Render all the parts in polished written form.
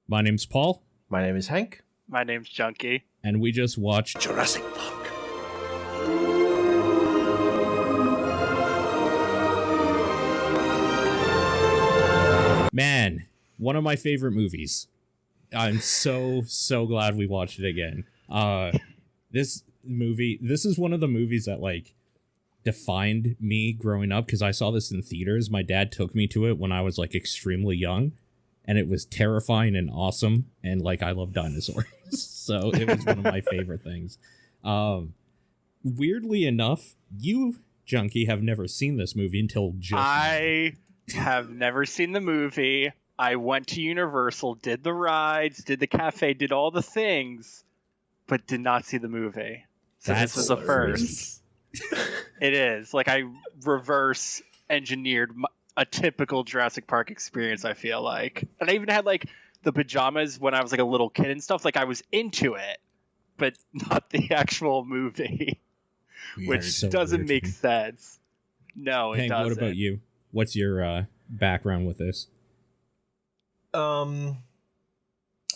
My name's Paul. My name is Hank. My name's Junkie. And we just watched Jurassic Park. Man, one of my favorite movies. I'm so glad we watched it again. This is one of the movies that defined me growing up because I saw this in theaters. My dad took me to it when I was extremely young, and it was terrifying and awesome, and I love dinosaurs. So it was one of my favorite things. Weirdly enough, you, Junkie, have never seen this movie until just I have never seen the movie. I went to Universal, did the rides, did the cafe, did all the things, but did not see the movie. So this is a first. It is. I reverse engineered a typical Jurassic Park experience, I feel like. And I even had the pajamas when I was a little kid and stuff. I was into it, but not the actual movie, which doesn't make sense. No, it doesn't. What about you? What's your background with this? I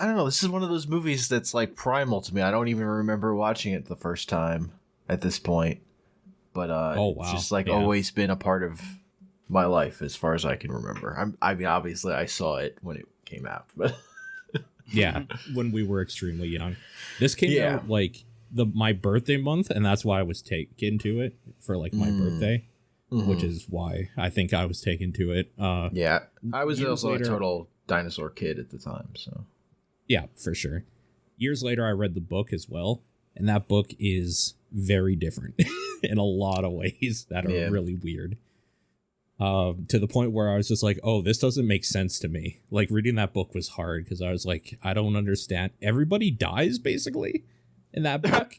don't know. This is one of those movies that's primal to me. I don't even remember watching it the first time at this point. But it's just always been a part of my life as far as I can remember. I mean, obviously I saw it when it came out, but yeah, when we were extremely young. This came out my birthday month, and that's why I was taken to it for my birthday. Mm-hmm. Which is why I think I was taken to it. Yeah, I was also a total dinosaur kid at the time, so. Yeah, for sure. Years later, I read the book as well, and that book is very different in a lot of ways that are really weird. To the point where I was just oh, this doesn't make sense to me. Reading that book was hard because I was I don't understand. Everybody dies, basically, in that book.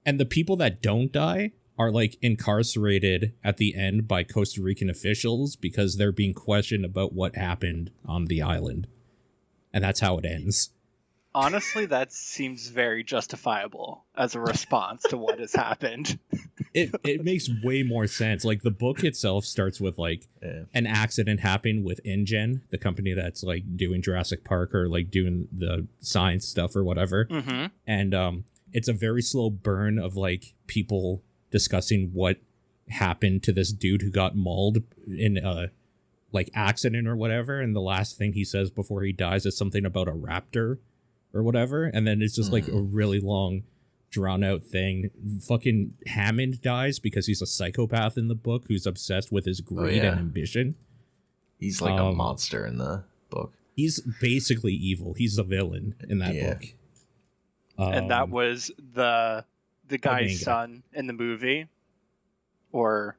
And the people that don't die are incarcerated at the end by Costa Rican officials because they're being questioned about what happened on the island. And that's how it ends. Honestly, that seems very justifiable as a response to what has happened. It makes way more sense. The book itself starts with an accident happened with InGen, the company that's doing Jurassic Park or doing the science stuff or whatever. Mm-hmm. And it's a very slow burn of people discussing what happened to this dude who got mauled in a accident or whatever, and the last thing he says before he dies is something about a raptor or whatever, and then it's just a really long drawn out thing. Fucking Hammond dies because he's a psychopath in the book who's obsessed with his greed and ambition. He's a monster in the book. He's basically evil. He's a villain in that book. And that was the guy's son in the movie, or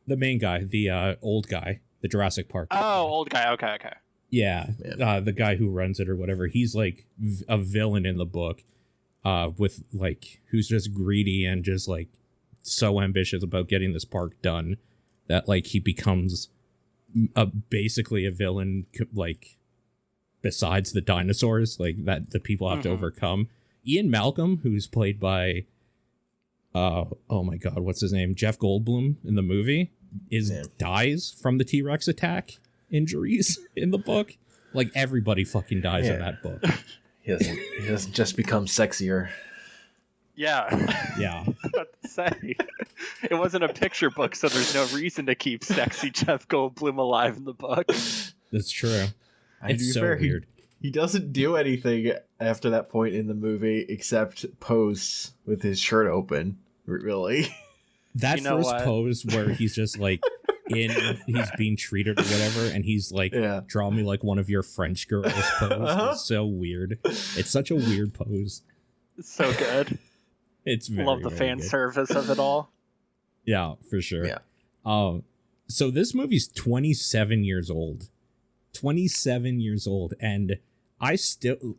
the main guy, the old guy, the Jurassic Park guy. Oh, old guy. Okay. Yeah, the guy who runs it or whatever. He's a villain in the book, with who's just greedy and just so ambitious about getting this park done that he becomes basically a villain besides the dinosaurs that the people have to overcome. Ian Malcolm, who's played by oh my god, what's his name? Jeff Goldblum in the movie dies from the T-Rex attack injuries in the book. Everybody fucking dies in that book. He doesn't just become sexier. Yeah. Yeah. I was about to say, it wasn't a picture book, so there's no reason to keep sexy Jeff Goldblum alive in the book. That's true. It's so weird. He doesn't do anything after that point in the movie except pose with his shirt open, really. That first pose where he's just he's being treated or whatever, and he's draw me like one of your French girls pose. It's so weird. It's such a weird pose. It's so good. It's very, love the fan service of it all. Yeah, for sure. Yeah. So this movie's 27 years old. 27 years old, and I still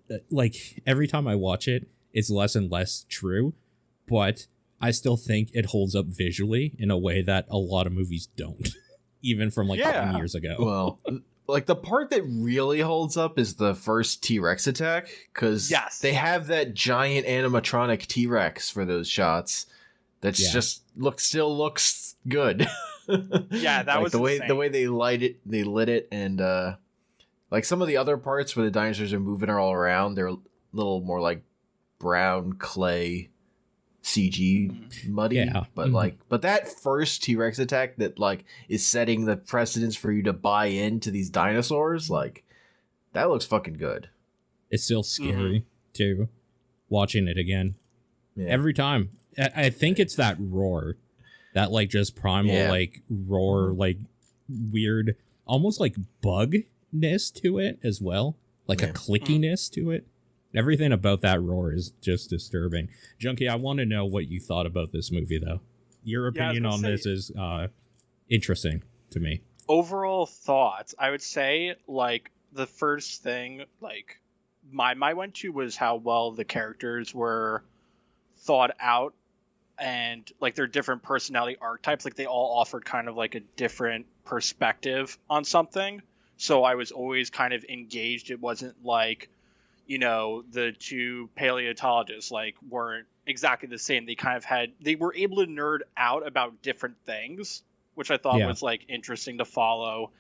every time I watch it, it's less and less true, but I still think it holds up visually in a way that a lot of movies don't, even from 10 years ago. Well, the part that really holds up is the first T-Rex attack, because they have that giant animatronic T-Rex for those shots. That's just still looks good. Yeah, that was the way they lit it, and Like some of the other parts where the dinosaurs are moving all around, they're a little more like brown clay CG muddy. Yeah. But that first T-Rex attack that like is setting the precedence for you to buy into these dinosaurs, like that looks fucking good. It's still scary too, watching it again. Yeah. Every time. I think it's that roar, that like just primal like roar, like weird, almost like bugness to it as well, like a clickiness to it. Everything about that roar is just disturbing. Junkie, I want to know what you thought about this movie, though. Your opinion on this is interesting to me. Overall thoughts, I would say, like, the first thing, like, my went to was how well the characters were thought out and, like, their different personality archetypes. Like, they all offered kind of, like, a different perspective on something. So I was always kind of engaged. It wasn't like, you know, the two paleontologists like weren't exactly the same. They were able to nerd out about different things, which I thought was like interesting to follow.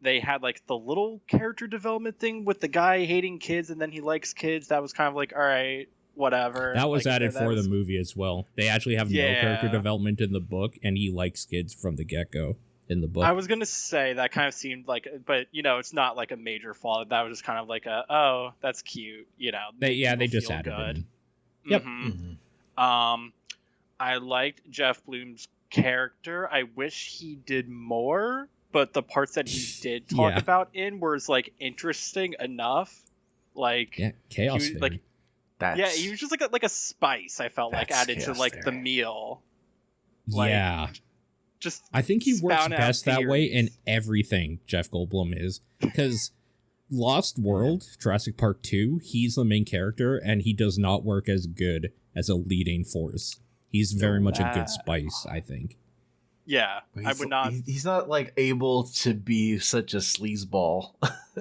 They had like the little character development thing with the guy hating kids and then he likes kids. That was kind of like, all right, whatever. That was like, added for the movie as well. They actually have no character development in the book, and he likes kids from the get-go. In the book. I was gonna say that kind of seemed like, but you know, it's not like a major flaw. That was just kind of like oh, that's cute, you know. They just added it in. Yep. I liked Jeff Bloom's character. I wish he did more, but the parts that he did talk about in was like interesting enough. Like chaos. He was, like he was just like a spice. I felt like added to like the meal. Like, I think he works best that way in everything Jeff Goldblum is, because Lost World, Jurassic Park 2, he's the main character and he does not work as good as a leading force. He's very much a good spice, I think. Yeah, I would not. He's not like able to be such a sleazeball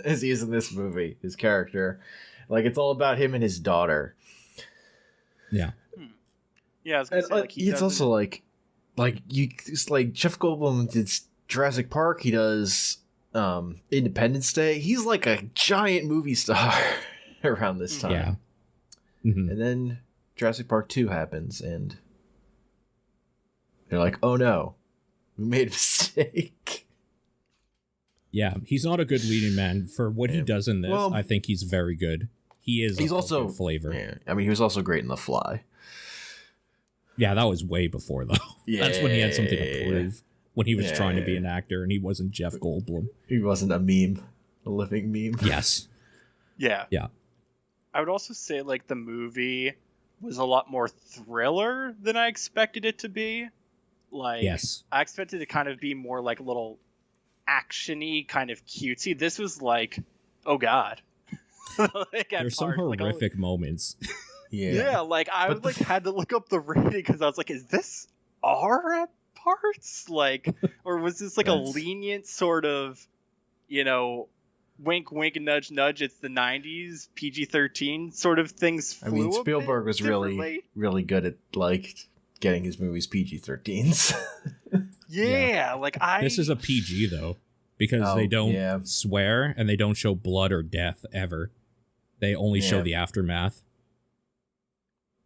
as he is in this movie. His character, like it's all about him and his daughter. Yeah. Yeah, I was gonna say, like, it's also like Jeff Goldblum did Jurassic Park. He does Independence Day. He's like a giant movie star around this time. Yeah. And then Jurassic Park 2 happens, and they're like, "Oh no, we made a mistake." Yeah, he's not a good leading man for what he does in this. Well, I think he's very good. He's also flavor. Yeah, I mean, he was also great in The Fly. Yeah, that was way before, though. Yeah, that's when he had something to prove. When he was trying to be an actor and he wasn't Jeff Goldblum. He wasn't a meme. A living meme. Yes. Yeah. Yeah. I would also say, like, the movie was a lot more thriller than I expected it to be. Like, I expected it to kind of be more, like, a little action-y, kind of cutesy. This was like, oh, God. Like, there's some horrific moments. Yeah, like I was like had to look up the rating because I was like, is this R at parts? Like, or was this like a lenient sort of, you know, wink, wink, nudge, nudge? It's the '90s, PG-13 sort of things. I mean, Spielberg was really good at like getting his movies PG-13s. Like This is a PG though, because they don't swear and they don't show blood or death ever. They only show the aftermath.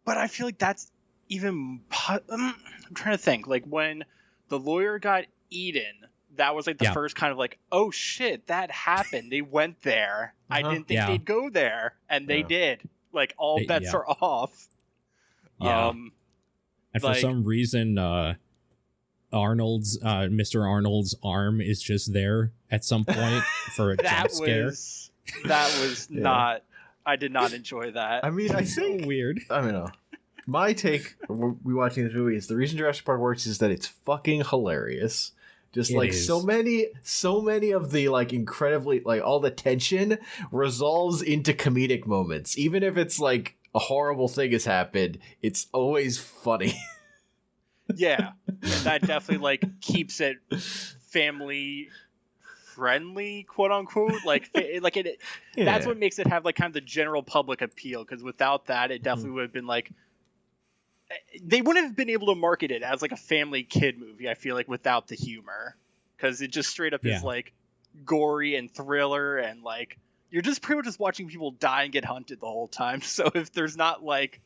But I feel like that's even... I'm trying to think. Like, when the lawyer got eaten, that was, like, the first kind of, like, oh, shit, that happened. They went there. I didn't think they'd go there. And they did. Like, all bets are off. Yeah. And for some reason, Mr. Arnold's arm is just there at some point for a jump scare. That was not... I did not enjoy that. I mean, I think weird. I mean, my take when we watching this movie is the reason Jurassic Park works is that it's fucking hilarious. Just like so many of the like incredibly like all the tension resolves into comedic moments. Even if it's like a horrible thing has happened, it's always funny. Yeah, that definitely like keeps it family friendly, quote unquote. That's what makes it have like kind of the general public appeal, because without that it definitely would have been like, they wouldn't have been able to market it as like a family kid movie, I feel like, without the humor, because it just straight up is like gory and thriller, and like you're just pretty much just watching people die and get hunted the whole time. So if there's not like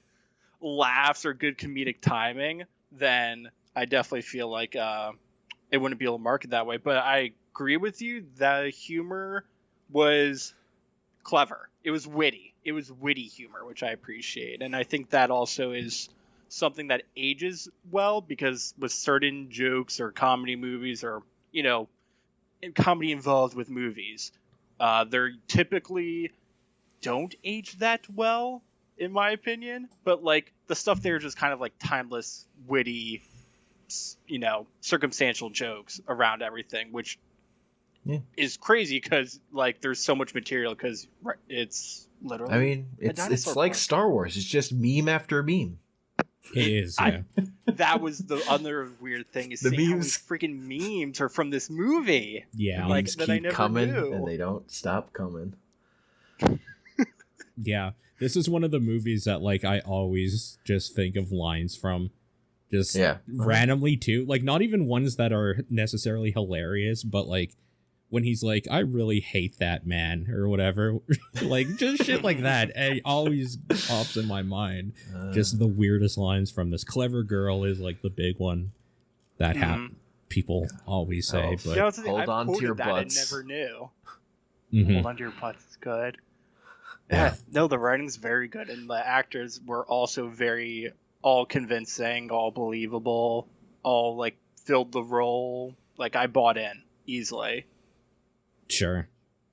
laughs or good comedic timing, then I definitely feel like it wouldn't be able to market that way. But I agree with you. The humor was clever. It was witty. It was witty humor, which I appreciate. And I think that also is something that ages well, because with certain jokes or comedy movies, or, you know, comedy involved with movies, they're typically don't age that well, in my opinion. But like the stuff there is just kind of like timeless, witty, you know, circumstantial jokes around everything, which is crazy because like there's so much material, because it's literally, I mean, it's like Star Wars. It's just meme after meme. It is. Yeah. That was the other weird thing, is the seeing memes, how many freaking memes are from this movie. Yeah, like that I never knew, and they don't stop coming. Yeah, this is one of the movies that like I always just think of lines from, just randomly too. Like not even ones that are necessarily hilarious, but like when he's like, I really hate that man, or whatever. Like, just shit like that. It always pops in my mind. Just the weirdest lines from this. Clever girl is like the big one that people always say. But hold on to your butts. I never knew. Mm-hmm. Hold on to your butts is good. Yeah. No, the writing's very good. And the actors were also very all convincing, all believable, all like filled the role. Like I bought in easily. Sure.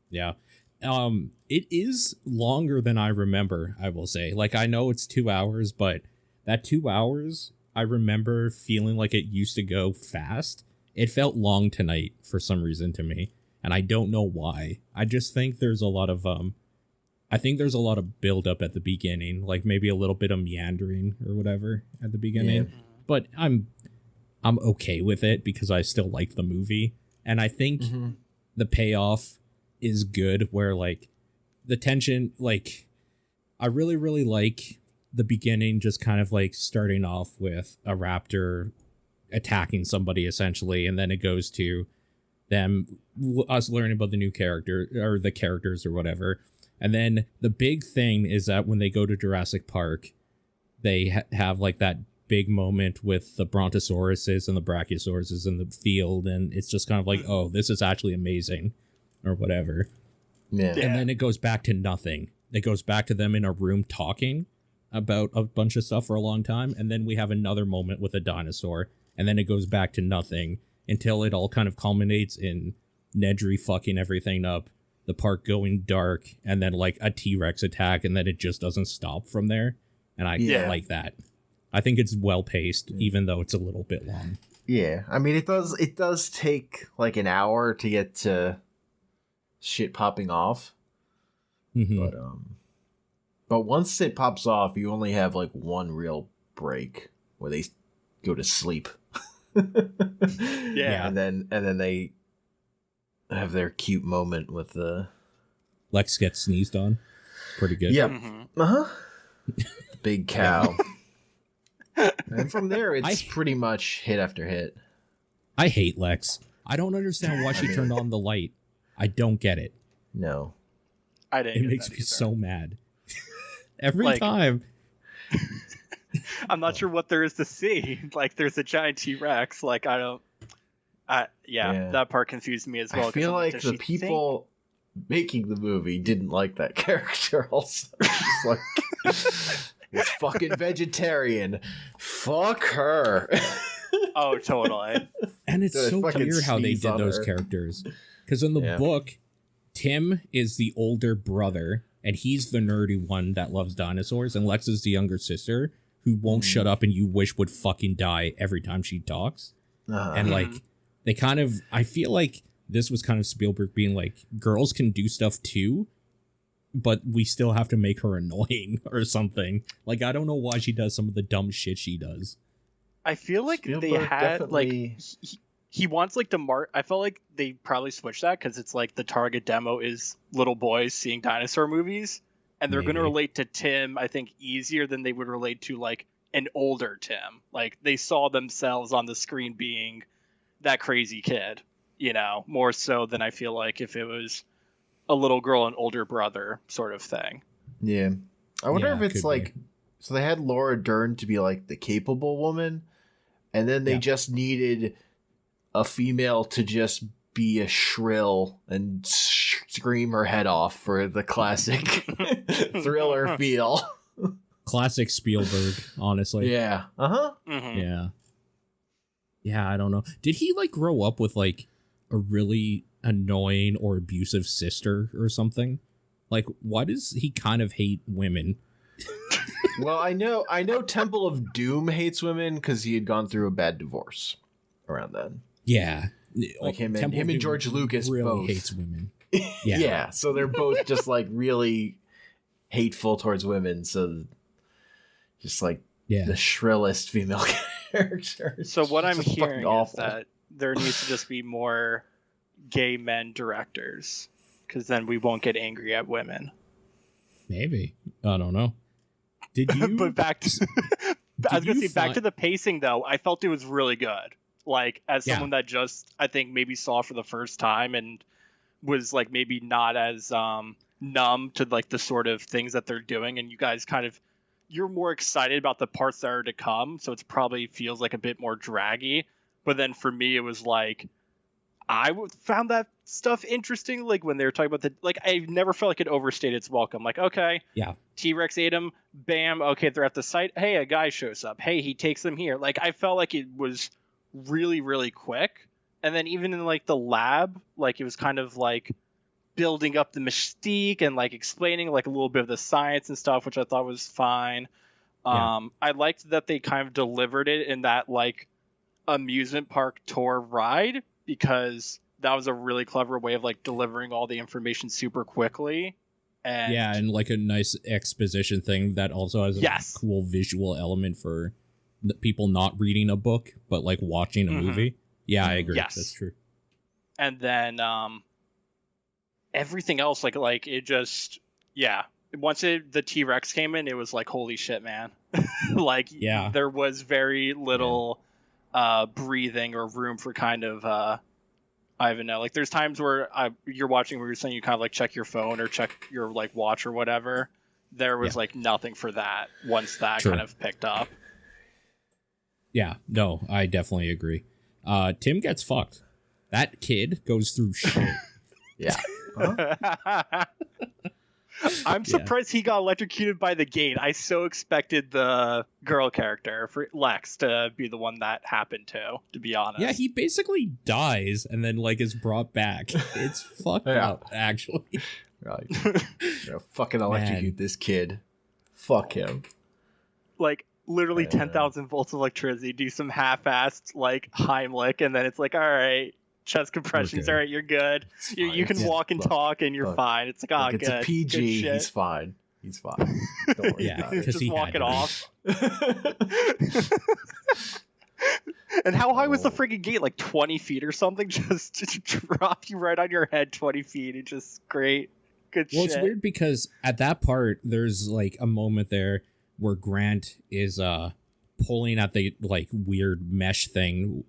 Yeah. It is longer than I remember, I will say. Like, I know it's 2 hours, but that 2 hours, I remember feeling like it used to go fast. It felt long tonight for some reason to me, and I don't know why. I just think there's a lot of build up at the beginning, like maybe a little bit of meandering or whatever at the beginning. Yeah. But I'm okay with it because I still like the movie, and I think the payoff is good, where like the tension, like I really, really like the beginning, just kind of like starting off with a raptor attacking somebody essentially. And then it goes to us learning about the new character or the characters or whatever. And then the big thing is that when they go to Jurassic Park, they have like that big moment with the brontosauruses and the brachiosauruses in the field, and it's just kind of like, oh, this is actually amazing or whatever. Yeah. And then it goes back to nothing. It goes back to them in a room talking about a bunch of stuff for a long time, and then we have another moment with a dinosaur, and then it goes back to nothing until it all kind of culminates in Nedry fucking everything up, the park going dark, and then like a T-Rex attack, and then it just doesn't stop from there. And I like that. I think it's well paced, even though it's a little bit long. Yeah, I mean, it does take like an hour to get to shit popping off. Mm-hmm. But once it pops off, you only have like one real break where they go to sleep. Yeah, and then they have their cute moment with the Lex gets sneezed on. Pretty good. Yeah. Mm-hmm. Big cow. And from there, it's pretty much hit after hit. I hate Lex. I don't understand why she turned on the light. I don't get it. No. I didn't. It makes me so mad. Every time. I'm not sure what there is to see. Like, there's a giant T-Rex. Like, that part confused me as well. I feel like the people making the movie didn't like that character also. Just like... This fucking vegetarian. Fuck her. Oh, totally. And it's so weird how they did those characters. Because in the book, Tim is the older brother, and he's the nerdy one that loves dinosaurs, and Lex is the younger sister who won't shut up and you wish would fucking die every time she talks. And like, they kind of, I feel like this was kind of Spielberg being like, girls can do stuff too, but we still have to make her annoying or something. Like, I don't know why she does some of the dumb shit she does. I feel like Spielberg they had definitely... like he wants like to I felt like they probably switched that because it's like the target demo is little boys seeing dinosaur movies, and they're going to relate to Tim, I think, easier than they would relate to like an older Tim. Like, they saw themselves on the screen being that crazy kid. more so than I feel like if it was a little girl and older brother sort of thing. Yeah. I wonder if it's like, so they had Laura Dern to be like the capable woman, and then they just needed a female to just be a shrill and scream her head off for the classic thriller feel. Classic Spielberg, honestly. Yeah. Uh-huh. Mm-hmm. Yeah, I don't know. Did he like grow up with like a really annoying or abusive sister or something? Like, why does he kind of hate women? Well, I know Temple of Doom hates women because he had gone through a bad divorce around then. Yeah. Like him and George Lucas really both hates women. Yeah, so they're both just like really hateful towards women. So just like the shrillest female characters. So what I'm hearing is that there needs to just be more gay men directors, because then we won't get angry at women. Maybe. I don't know. Did you? But back to back to the pacing though. I felt it was really good. Like, as someone that just, I think, maybe saw for the first time and was like maybe not as numb to like the sort of things that they're doing, and you guys you're more excited about the parts that are to come, so it's probably feels like a bit more draggy. But then for me, it was like, I found that stuff interesting. Like when they were talking about I never felt like it overstayed its welcome. Like, okay, T-Rex ate him, bam, okay, they're at the site. Hey, a guy shows up. Hey, he takes them here. Like, I felt like it was really, really quick. And then even in like the lab, like it was kind of like building up the mystique and like explaining like a little bit of the science and stuff, which I thought was fine. I liked that they kind of delivered it in that like amusement park tour ride, because that was a really clever way of like delivering all the information super quickly. And like a nice exposition thing that also has a cool visual element for people not reading a book but like watching a movie. I agree. That's true. And then everything else, like it just once the T-Rex came in, it was like, holy shit, man. There was very little breathing or room for kind of I even know, like there's times where you're watching where you're saying you kind of like check your phone or check your like watch or whatever. There was like nothing for that once that kind of picked up. Yeah, no, I definitely agree. Tim gets fucked. That kid goes through shit. I'm surprised he got electrocuted by the gate. I so expected the girl character for Lex to be the one that happened to be honest. Yeah, he basically dies and then like is brought back. It's fucked up, actually. Right. Fucking electrocute this kid. Fuck him. Like literally 10,000 volts of electricity, do some half-assed like Heimlich, and then it's like, all right, chest compressions, all right, you're good. You can walk and talk, and you're fine. It's like, good. It's a PG. He's fine. Don't worry about it. Just walk it off. And how high was the friggin' gate? Like 20 feet or something? Just to drop you right on your head 20 feet. It's just great. Good shit. Well, it's weird because at that part, there's like a moment there where Grant is pulling at the like weird mesh thing,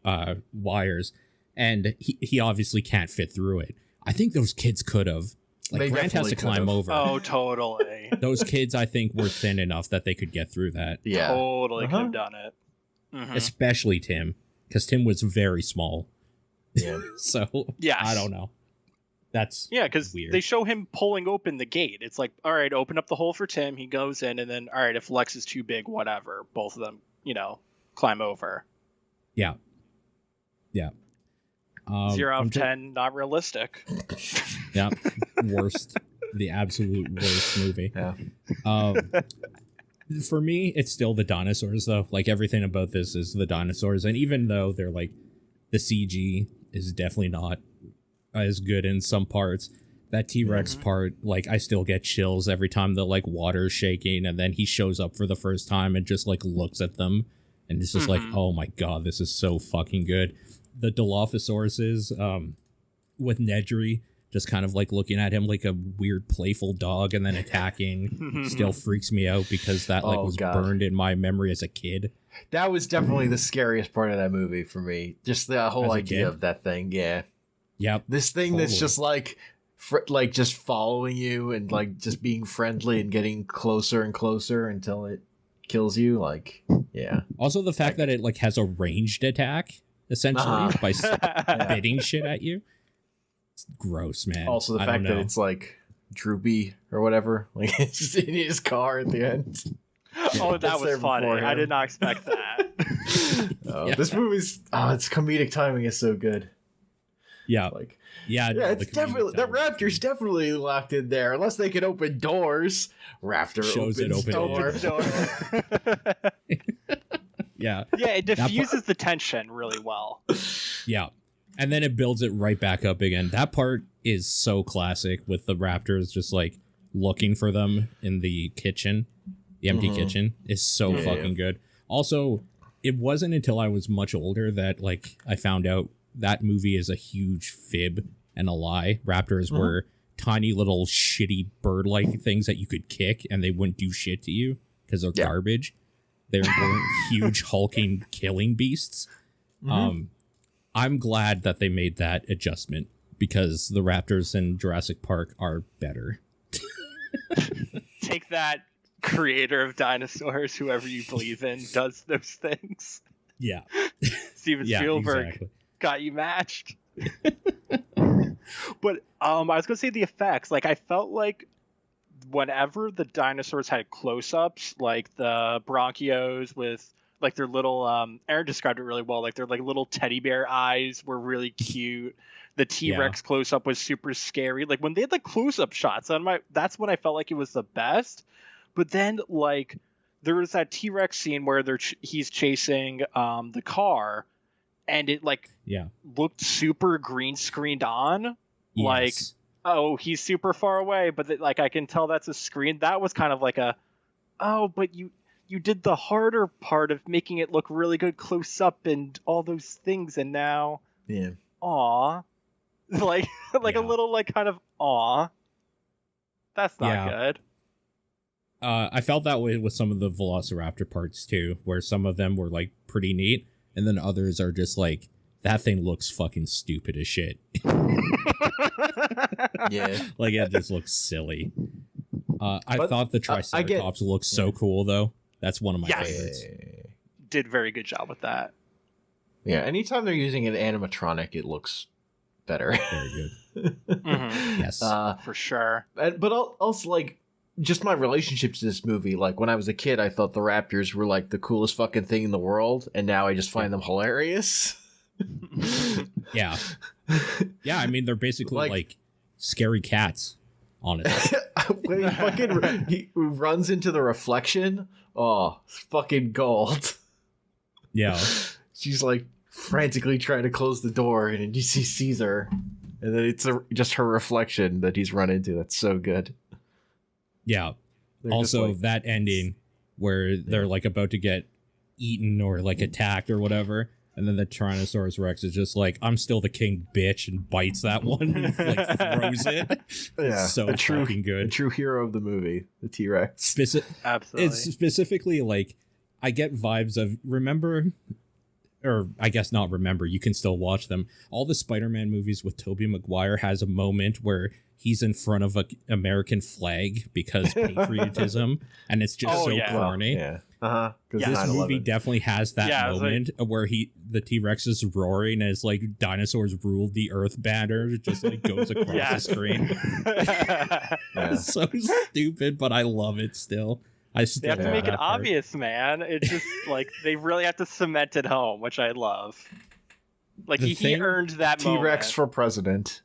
wires, and he obviously can't fit through it. I think those kids could have. Like, Grant has to climb over. Oh, totally. Those kids, I think, were thin enough that they could get through that. Yeah. Totally could have done it. Mm-hmm. Especially Tim, because Tim was very small. Yeah. So, I don't know. That's because they show him pulling open the gate. It's like, all right, open up the hole for Tim. He goes in, and then, all right, if Lex is too big, whatever. Both of them, climb over. Yeah. 0 out of 10, not realistic. Yeah, worst. The absolute worst movie. Yeah. For me, it's still the dinosaurs, though. Like, everything about this is the dinosaurs. And even though they're, like, the CG is definitely not as good in some parts, that T-Rex part, like, I still get chills every time the, like, water's shaking, and then he shows up for the first time and just, like, looks at them. And it's just like, oh my god, this is so fucking good. The Dilophosauruses, with Nedry just kind of like looking at him like a weird playful dog and then attacking still freaks me out because that was burned in my memory as a kid. That was definitely the scariest part of that movie for me. Just the whole idea of that thing. Yeah. Yep. This thing that's just like just following you and like just being friendly and getting closer and closer until it kills you. Like, yeah. Also, the fact that it like has a ranged attack essentially by spitting shit at you. It's gross, man. Also, the fact that it's like droopy or whatever, like it's just in his car at the end. Oh, that was funny. I did not expect that. This movie's its comedic timing is so good. Yeah, like it's definitely that Raptor's definitely locked in there unless they can open doors. Raptor shows it open door. Yeah, it diffuses the tension really well. Yeah, and then it builds it right back up again. That part is so classic with the Raptors just like looking for them in the kitchen. The empty kitchen is so fucking good. Also, it wasn't until I was much older that like I found out that movie is a huge fib and a lie. Raptors were tiny little shitty bird-like things that you could kick and they wouldn't do shit to you because they're garbage. They weren't huge hulking killing beasts. I'm glad that they made that adjustment because the Raptors in Jurassic Park are better. Take that, creator of dinosaurs, whoever you believe in, does those things. Yeah. Steven Spielberg got you matched. But I was gonna say the effects. Like I felt like whenever the dinosaurs had close-ups, like the Bronchios with like their little Aaron described it really well, like their like little teddy bear eyes were really cute. The T-Rex close-up was super scary. Like when they had the close-up shots on that's when I felt like it was the best. But then like there was that T-Rex scene where he's chasing the car and it like looked super green screened on. Yes. Like, oh, he's super far away, but like I can tell that's a screen. That was kind of like but you did the harder part of making it look really good close up and all those things, and now like a little like kind of that's not good. I felt that way with some of the Velociraptor parts too, where some of them were like pretty neat, and then others are just like, that thing looks fucking stupid as shit. Like it just looks silly. I thought the Triceratops looked so cool though. That's one of my favorites. Did very good job with that. Yeah, anytime they're using an animatronic, it looks better. Very good. Yes, for sure. But also like, just my relationship to this movie, like when I was a kid, I thought the Raptors were like the coolest fucking thing in the world, and now I just find them hilarious. Yeah. I mean, they're basically like scary cats, honestly. When he runs into the reflection, fucking gold. Yeah. She's like frantically trying to close the door, and he sees her, and then it's just her reflection that he's run into. That's so good. Yeah. They're also like, that ending where they're like about to get eaten or like attacked or whatever, and then the Tyrannosaurus Rex is just like, I'm still the king, bitch, and bites that one and like throws it. Yeah, so fucking good. The true hero of the movie, the T-Rex. Absolutely. It's specifically like, I get vibes of, remember, or I guess not remember, you can still watch them. All the Spider-Man movies with Tobey Maguire has a moment where he's in front of an American flag because patriotism, and it's just corny. This movie definitely has that moment where the T-Rex is roaring as like dinosaurs ruled the earth banner just like goes across the screen. It's so stupid, but I love it still. They have to make it obvious, man. It's just like they really have to cement it home, which I love. Like he earned that T-Rex moment. for president.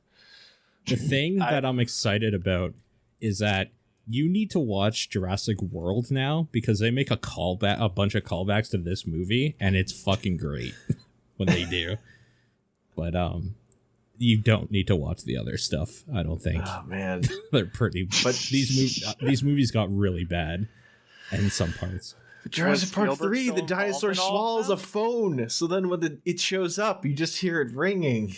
The thing that I'm excited about is that you need to watch Jurassic World now because they make a bunch of callbacks to this movie, and it's fucking great when they do. But you don't need to watch the other stuff, I don't think. Oh man, they're pretty. But these movies got really bad in some parts. Jurassic Park 3, the dinosaur swallows a phone, so then when it shows up, you just hear it ringing.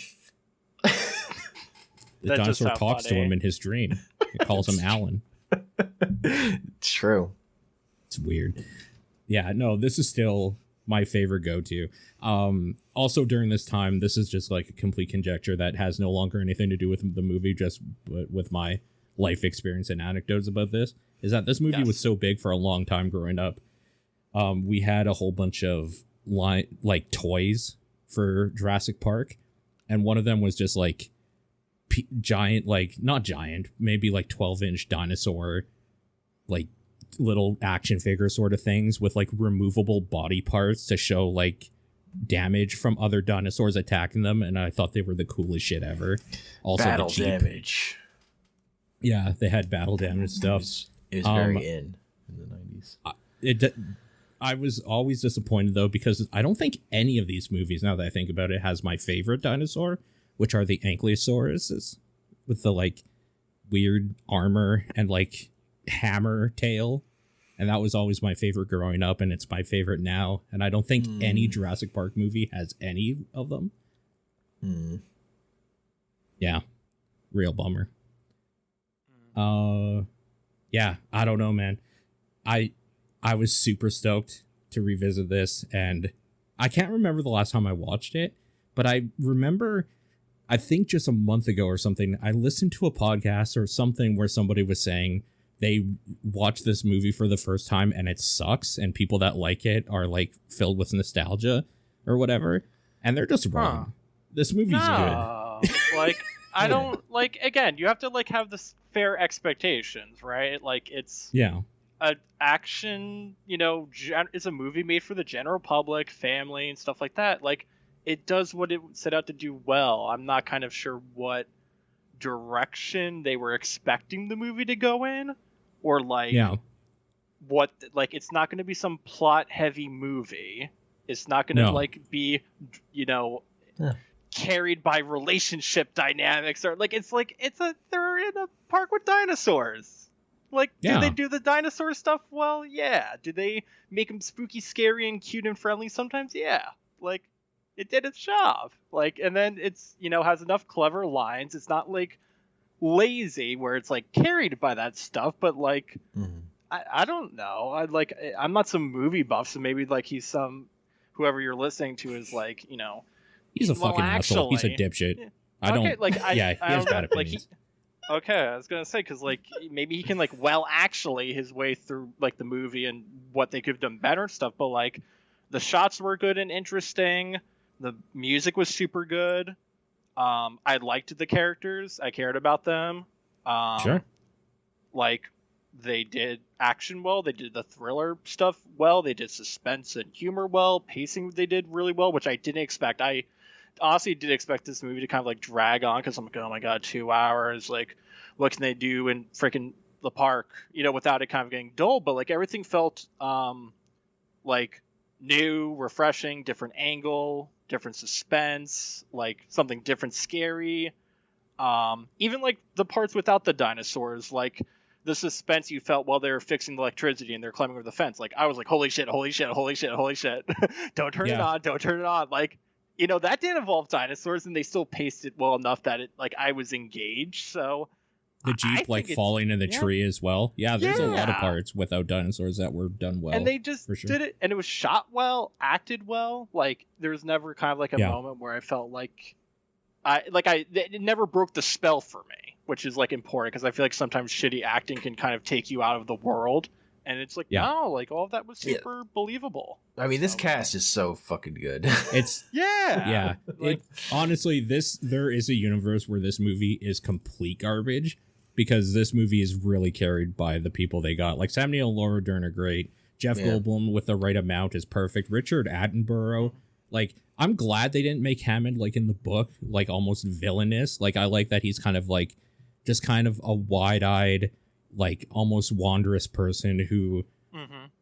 The dinosaur talks to him in his dream. It calls him Alan. It's true. It's weird. Yeah, no, this is still my favorite go-to. Also during this time, this is just like a complete conjecture that has no longer anything to do with the movie, just with my life experience and anecdotes about this, is that this movie was so big for a long time growing up. We had a whole bunch of like toys for Jurassic Park, and one of them was just like giant, like not giant, maybe like 12-inch dinosaur, like little action figure sort of things with like removable body parts to show like damage from other dinosaurs attacking them, and I thought they were the coolest shit ever. Also, battle damage. Yeah, they had battle damage stuff. It was very in the 90s. I was always disappointed though, because I don't think any of these movies, now that I think about it, has my favorite dinosaur, which are the ankylosauruses with the like weird armor and like hammer tail. And that was always my favorite growing up, and it's my favorite now. And I don't think any Jurassic Park movie has any of them. Yeah. Real bummer. Yeah, I don't know, man. I was super stoked to revisit this, and I can't remember the last time I watched it, but I remember, I think just a month ago or something, I listened to a podcast or something where somebody was saying they watched this movie for the first time and it sucks, and people that like it are like filled with nostalgia or whatever, and they're just wrong. This movie's good. Like, I don't, like, again, you have to like have this fair expectations, right? Like, it's an action, you know, it's a movie made for the general public, family, and stuff like that. Like, it does what it set out to do well. I'm not kind of sure what direction they were expecting the movie to go in, or like what, like, it's not going to be some plot heavy movie. It's not going to like be, you know, carried by relationship dynamics, or like they're in a park with dinosaurs. Like, do they do the dinosaur stuff well? Yeah. Do they make them spooky, scary, and cute and friendly sometimes? Yeah. Like, it did its job. Like, and then it's, you know, has enough clever lines. It's not like lazy where it's like carried by that stuff, but like, I don't know. I'm not some movie buff, so maybe like he's some, whoever you're listening to is like, you know, he's a fucking asshole. He's a dipshit. I don't. Like, he has bad opinions. Okay, I was gonna say, because like maybe he can like actually his way through like the movie and what they could have done better and stuff, but like the shots were good and interesting. The music was super good. I liked the characters. I cared about them. Sure. Like, they did action well. They did the thriller stuff well. They did suspense and humor well. Pacing they did really well, which I didn't expect. I honestly did expect this movie to kind of like drag on, because I'm like, oh my god, 2 hours. Like, what can they do in freaking the park, you know, without it kind of getting dull? But like everything felt like new, refreshing, different angle, different suspense, like something different, scary. Even like the parts without the dinosaurs, like the suspense you felt while they were fixing the electricity and they're climbing over the fence. Like, I was like, holy shit, holy shit, holy shit, holy shit. Don't turn it on, don't turn it on. Like, you know, that did involve dinosaurs, and they still paced it well enough that it, like, I was engaged. So the Jeep like falling in the tree as well. Yeah, there's a lot of parts without dinosaurs that were done well. And they just did it, and it was shot well, acted well. Like, there was never kind of like a moment where I felt like it never broke the spell for me, which is like important, because I feel like sometimes shitty acting can kind of take you out of the world. And it's like, no, like all of that was super believable. I mean, this cast is so fucking good. It's yeah. Like, honestly, there is a universe where this movie is complete garbage, because this movie is really carried by the people they got. Like, Sam Neill and Laura Dern are great. Jeff Goldblum with the right amount is perfect. Richard Attenborough, like, I'm glad they didn't make Hammond like in the book, like almost villainous. Like, I like that he's kind of like just kind of a wide-eyed, like almost wondrous person who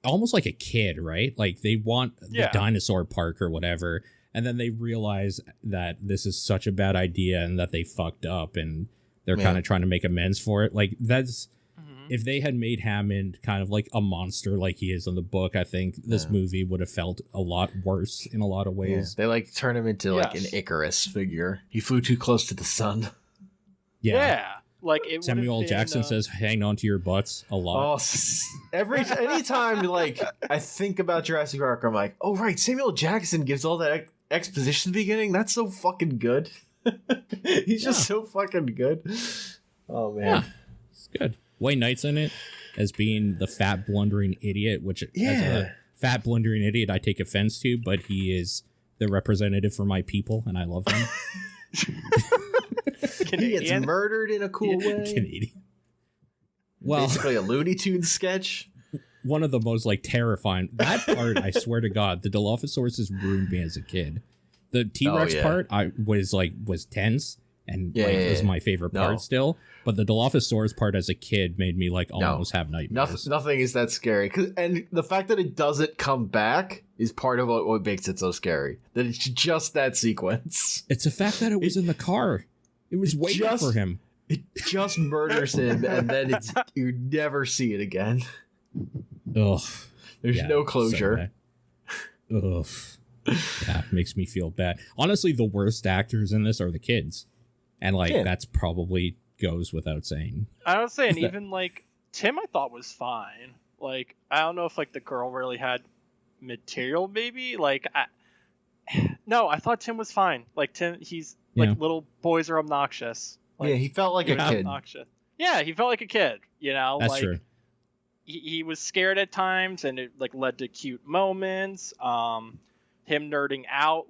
almost like a kid, right? Like, they want the dinosaur park or whatever, and then they realize that this is such a bad idea and that they fucked up, and they're kind of trying to make amends for it. Like, that's if they had made Hammond kind of like a monster like he is in the book, I think this movie would have felt a lot worse in a lot of ways. They like turn him into like an Icarus figure. He flew too close to the sun. Yeah. Like Samuel Jackson says, "Hang on to your butts" a lot. Anytime like I think about Jurassic Park, I'm like, oh right, Samuel Jackson gives all that exposition at the beginning. That's so fucking good. He's just so fucking good. Oh man, yeah, it's good. Wayne Knight's in it as being the fat blundering idiot, which as a fat blundering idiot I take offense to, but he is the representative for my people, and I love him. He gets murdered in a cool way. Canadian. Well, basically a Looney Tunes sketch. One of the most like terrifying. That part, I swear to God, the Dilophosaurus ruined me as a kid. The T-Rex part, I was tense and was my favorite part still. But the Dilophosaurus part as a kid made me like almost have nightmares. Nothing is that scary, and the fact that it doesn't come back is part of what makes it so scary. That it's just that sequence. It's the fact that it was in the car. It was waiting for him. It just murders him, and then you never see it again. Ugh. There's no closure. So ugh. Yeah, it makes me feel bad. Honestly, the worst actors in this are the kids. And that's probably goes without saying. I was saying, even Tim I thought was fine. Like, I don't know if the girl really had material, maybe. No, I thought Tim was fine. Tim, he's little boys are obnoxious. He felt like a kid. Obnoxious. Yeah, he felt like a kid. That's true. He was scared at times, and it led to cute moments. Him nerding out,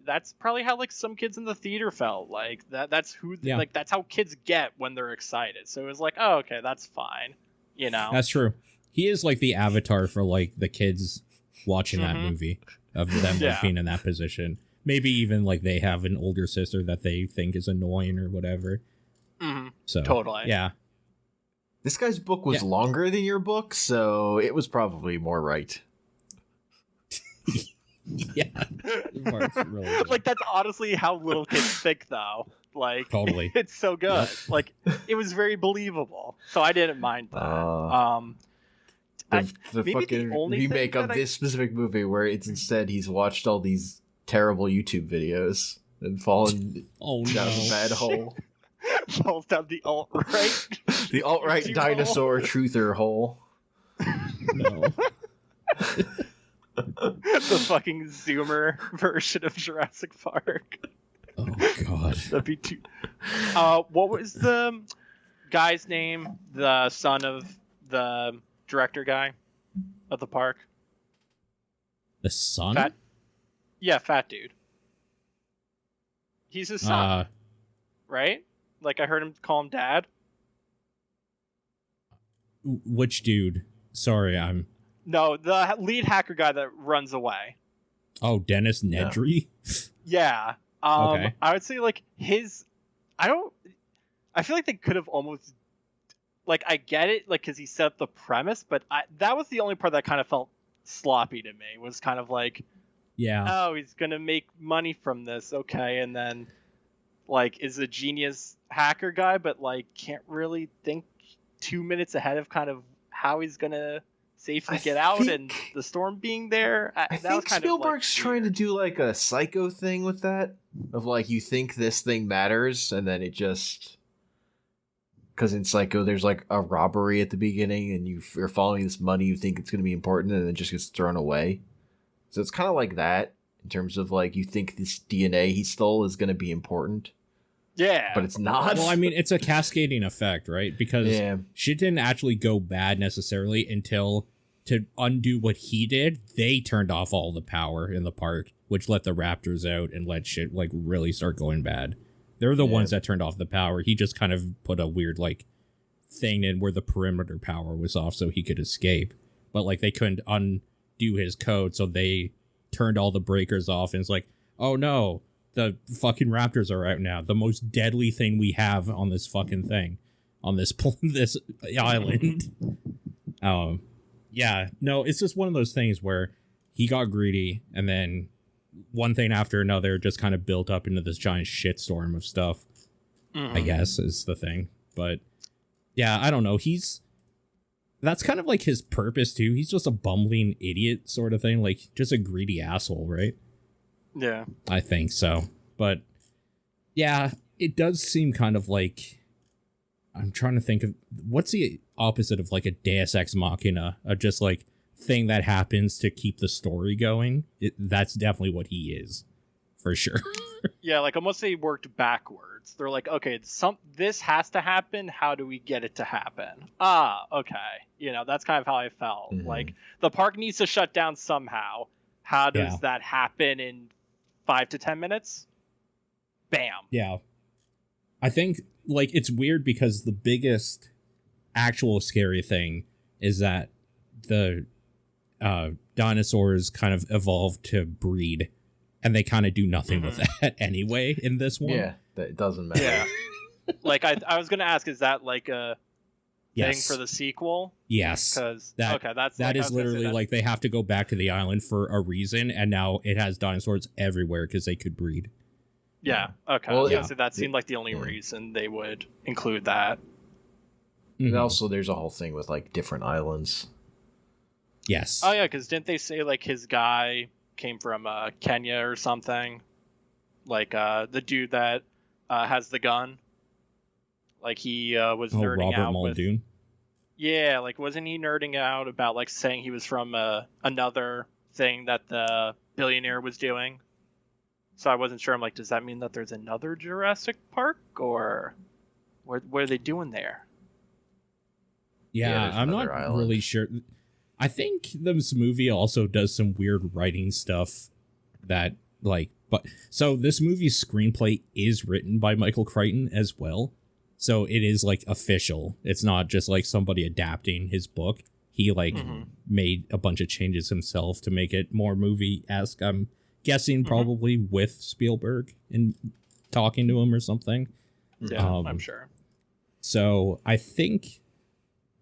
that's probably how some kids in the theater felt. That's who that's how kids get when they're excited. So it was oh, okay, that's fine. That's true. He is the avatar for the kids watching that movie, of them being in that position. Maybe even they have an older sister that they think is annoying or whatever. Mm-hmm. So totally. Yeah. This guy's book was longer than your book, so it was probably more right. Yeah. Really that's honestly how little kids think, though. Totally. It's so good. It was very believable. So I didn't mind that. The fucking remake of this specific movie where it's instead he's watched all these terrible YouTube videos and fallen down the bad hole. Falls down the alt-right. The alt-right dinosaur truther hole. No. The fucking Zoomer version of Jurassic Park. Oh God. That'd be too. What was the guy's name? The son of the director guy of the park. The son? Fat dude. He's his son, right? I heard him call him dad. Which dude? Sorry, No, the lead hacker guy that runs away. Oh, Dennis Nedry? Yeah. Okay. I would say his. I feel like they could have almost. I get it, because he set up the premise, but that was the only part that kind of felt sloppy to me. Was kind of oh, he's gonna make money from this, okay, and then is a genius hacker guy, but can't really think 2 minutes ahead of kind of how he's gonna safely get out and the storm being there. I think Spielberg's trying to do a psycho thing with that of you think this thing matters and then it just because in Psycho there's a robbery at the beginning and you're following this money you think it's going to be important and then it just gets thrown away. So it's kind of like that in terms of you think this DNA he stole is going to be important. Yeah. But it's not. Well, I mean, it's a cascading effect, right? Because shit didn't actually go bad necessarily until, to undo what he did, they turned off all the power in the park, which let the raptors out and let shit really start going bad. They're the ones that turned off the power. He just kind of put a weird thing in where the perimeter power was off so he could escape. But they couldn't undo his code, so they turned all the breakers off and it's oh no. The fucking raptors are out now. The most deadly thing we have on this fucking thing, on this island. Yeah, no, it's just one of those things where he got greedy, and then one thing after another just kind of built up into this giant shitstorm of stuff. I guess is the thing, but yeah, I don't know. That's kind of his purpose too. He's just a bumbling idiot sort of thing, just a greedy asshole, right? Yeah. I think so. But yeah, it does seem kind of I'm trying to think of what's the opposite of like a Deus Ex Machina, just like thing that happens to keep the story going. That's definitely what he is, for sure. Yeah, like almost they worked backwards. They're like, okay, this has to happen. How do we get it to happen? Okay. That's kind of how I felt. Mm-hmm. Like the park needs to shut down somehow. How does that happen in 5 to 10 minutes? Bam. Yeah. I think like it's weird because the biggest actual scary thing is that the dinosaurs kind of evolved to breed, and they kind of do nothing with that anyway in this one. Yeah, it doesn't matter. Yeah. Like I was gonna ask, is that like a thing for the sequel? Yes. Because that is literally like they have to go back to the island for a reason, and now it has dinosaurs everywhere because they could breed. Yeah. Okay. Well, so that seemed like the only reason they would include that. And also, there's a whole thing with like different islands. Yes. Oh yeah, because didn't they say like his guy came from Kenya or something? Like the dude that has the gun. Like he was nerding Robert out Muldoon. with. Yeah, like wasn't he nerding out about like saying he was from another thing that the billionaire was doing? So I wasn't sure. I'm like, does that mean that there's another Jurassic Park, or what are they doing there? Yeah, I'm not really sure. I think this movie also does some weird writing stuff that so this movie's screenplay is written by Michael Crichton as well. So it is like official. It's not just like somebody adapting his book. He made a bunch of changes himself to make it more movie-esque. I'm guessing probably with Spielberg and talking to him or something. Yeah, I'm sure. So I think,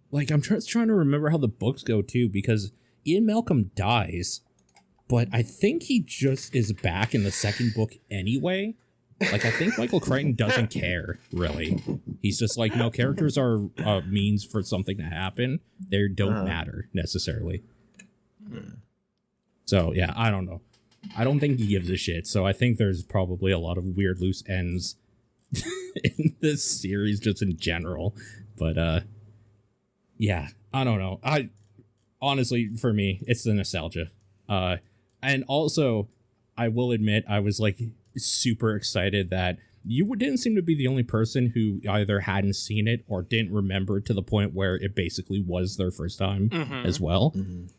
like, I'm trying to remember how the books go too, because Ian Malcolm dies, but I think he just is back in the second book anyway. Like, I think Michael Crichton doesn't care, really. He's just like, no, characters are a means for something to happen. They don't matter, necessarily. So, yeah, I don't know. I don't think he gives a shit, so I think there's probably a lot of weird loose ends in this series just in general. But, yeah, I don't know. Honestly, for me, it's the nostalgia. And also, I will admit, I was, like, super excited that you didn't seem to be the only person who either hadn't seen it or didn't remember to the point where it basically was their first time as well.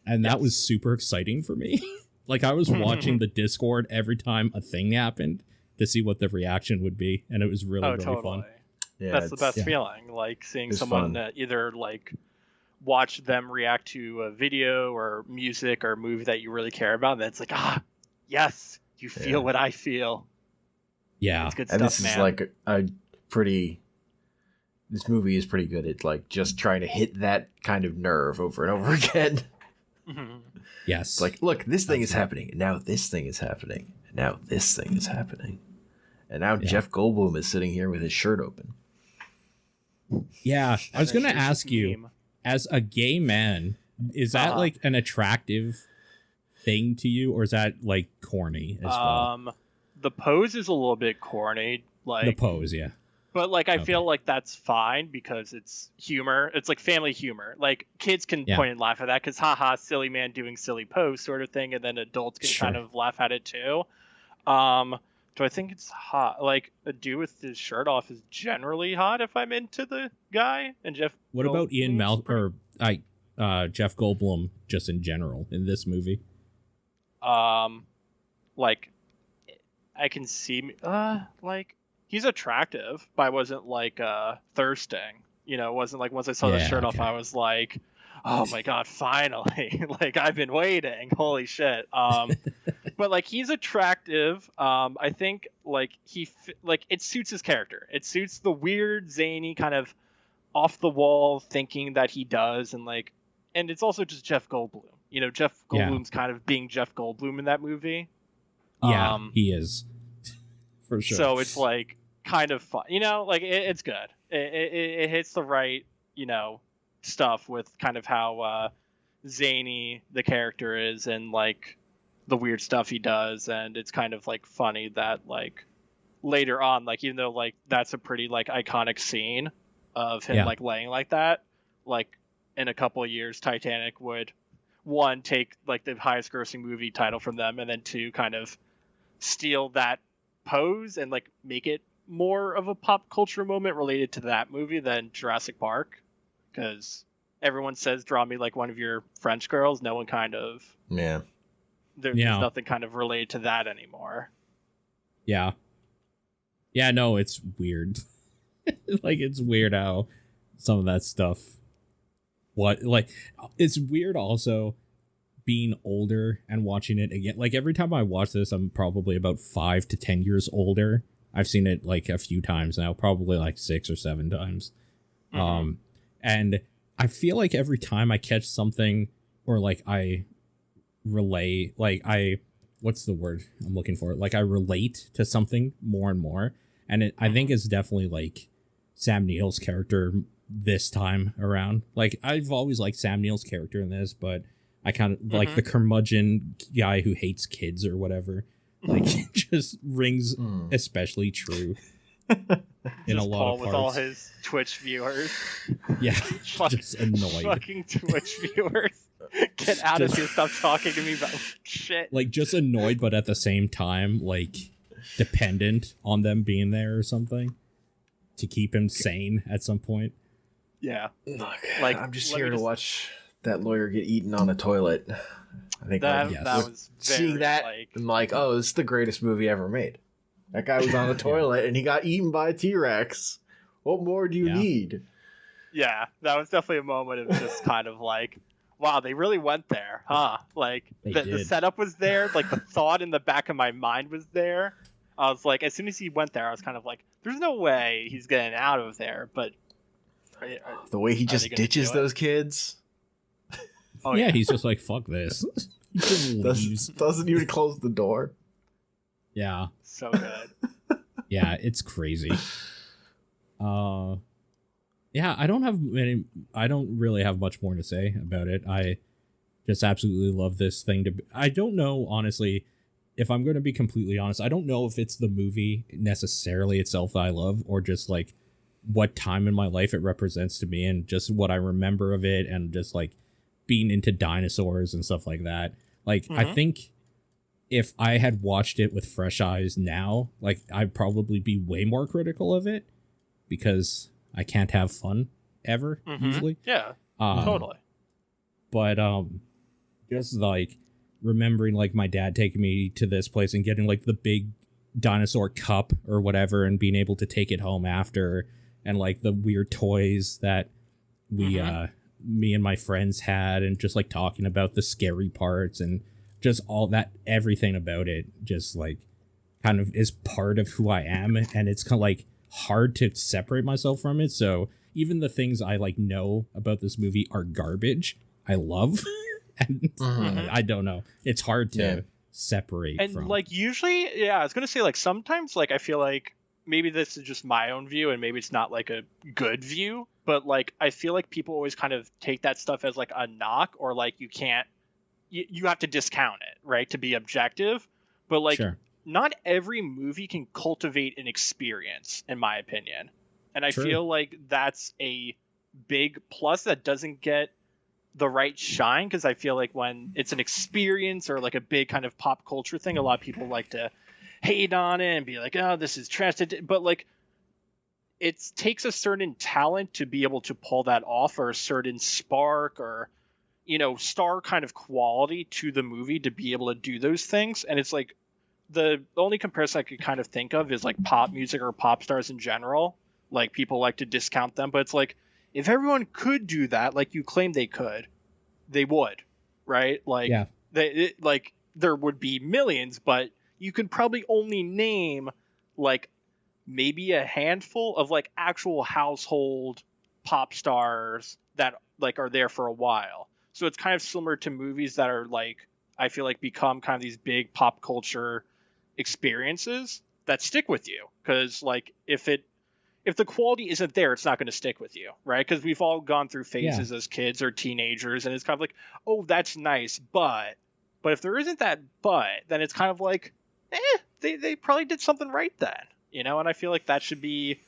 And that was super exciting for me. Like, I was watching the Discord every time a thing happened to see what the reaction would be, and it was really fun. Yeah, that's the best feeling, like seeing someone either like watch them react to a video or music or movie that you really care about, and then it's like, yes, you feel what I feel. Yeah, it's good and stuff, this is like this movie is pretty good at like just trying to hit that kind of nerve over and over again. Yes. It's like, look, this thing is happening, and now this thing is happening, and now this thing is happening. And now Jeff Goldblum is sitting here with his shirt open. Yeah, I was going to ask you, as a gay man, is that like an attractive thing to you, or is that like corny as well? The pose is a little bit corny. Like the pose, yeah. But like I feel like that's fine because it's humor. It's like family humor. Like kids can point and laugh at that because haha, silly man doing silly pose sort of thing, and then adults can kind of laugh at it too. Do I think it's hot? Like a dude with his shirt off is generally hot if I'm into the guy. And Jeff. What about Jeff Goldblum just in general in this movie? Like I can see like. He's attractive, but I wasn't like thirsting. You know, it wasn't like once I saw the shirt off, I was like, "Oh my god, finally!" Like I've been waiting. Holy shit! But like he's attractive. I think like it suits his character. It suits the weird, zany kind of off the wall thinking that he does, and it's also just Jeff Goldblum. You know, Jeff Goldblum's kind of being Jeff Goldblum in that movie. Yeah, he is. For sure. So it's like kind of fun, you know, like it's good. It hits the right, you know, stuff with kind of how zany the character is and like the weird stuff he does. And it's kind of like funny that like later on, like, even though like that's a pretty like iconic scene, of him like laying like that. Like in a couple of years, Titanic would, one, take like the highest grossing movie title from them, and then two, kind of steal that pose and like make it more of a pop culture moment related to that movie than Jurassic Park, because everyone says draw me like one of your French girls. No one kind of there's nothing kind of related to that anymore. Yeah no, it's weird. Like, it's weird how some of that stuff, it's weird also being older and watching it again. Like, every time I watch this, I'm probably about 5 to 10 years older. I've seen it like a few times now, probably like 6 or 7 times. And I feel like every time I catch something, or like I relay, like what's the word I'm looking for? Like, I relate to something more and more. And I think it's definitely like Sam Neill's character this time around. Like, I've always liked Sam Neill's character in this, but I kind of like the curmudgeon guy who hates kids or whatever. Like, it just rings especially true in a lot of parts. With all his Twitch viewers. Yeah, just annoyed. Fucking Twitch viewers. Get out of here, stop talking to me about shit. Like, just annoyed, but at the same time, like, dependent on them being there or something to keep him sane at some point. Yeah. Look, like, I'm just here to watch that lawyer get eaten on a toilet. I think that was very, seeing that, like, I'm like, oh, this is the greatest movie ever made. That guy was on a toilet and he got eaten by a T-Rex. What more do you need? Yeah, that was definitely a moment of just kind of like, wow, they really went there, huh? Like, the setup was there, like the thought in the back of my mind was there. I was like, as soon as he went there, I was kind of like, there's no way he's getting out of there. But the way he just ditches those kids. Oh yeah, he's just like, fuck this. He just doesn't even close the door. Yeah. So good. Yeah, it's crazy. Yeah, I don't really have much more to say about it. I just absolutely love this thing. I don't know, honestly, if I'm going to be completely honest, I don't know if it's the movie necessarily itself that I love, or just like what time in my life it represents to me and just what I remember of it, and just like being into dinosaurs and stuff like that. Like, I think if I had watched it with fresh eyes now, like, I'd probably be way more critical of it, because I can't have fun ever usually. Yeah, totally. But just like remembering like my dad taking me to this place and getting like the big dinosaur cup or whatever, and being able to take it home after, and like the weird toys that we me and my friends had, and just like talking about the scary parts, and just all that, everything about it just like kind of is part of who I am, and it's kind of like hard to separate myself from it. So even the things I like know about this movie are garbage, I love. And I don't know, it's hard to separate and from. Like, usually, I was gonna say, like, sometimes, like, I feel like maybe this is just my own view, and maybe it's not like a good view, but like, I feel like people always kind of take that stuff as like a knock, or like you can't, you have to discount it, right, to be objective. But like, not every movie can cultivate an experience, in my opinion. And I feel like that's a big plus that doesn't get the right shine, because I feel like when it's an experience or like a big kind of pop culture thing, a lot of people like to hate on it and be like, oh, this is trash. But like, it takes a certain talent to be able to pull that off, or a certain spark, or, you know, star kind of quality to the movie to be able to do those things. And it's like, the only comparison I could kind of think of is like pop music or pop stars in general. Like, people like to discount them, but it's like, if everyone could do that, like you claim they could, they would, right? Like, like there would be millions, but you could probably only name like maybe a handful of like actual household pop stars that like are there for a while. So it's kind of similar to movies that are like, I feel like, become kind of these big pop culture experiences that stick with you. Because like, if the quality isn't there, it's not going to stick with you, right? Because we've all gone through phases as kids or teenagers, and it's kind of like, oh, that's nice, but if there isn't that but, then it's kind of like, they probably did something right then, you know? And I feel like that should be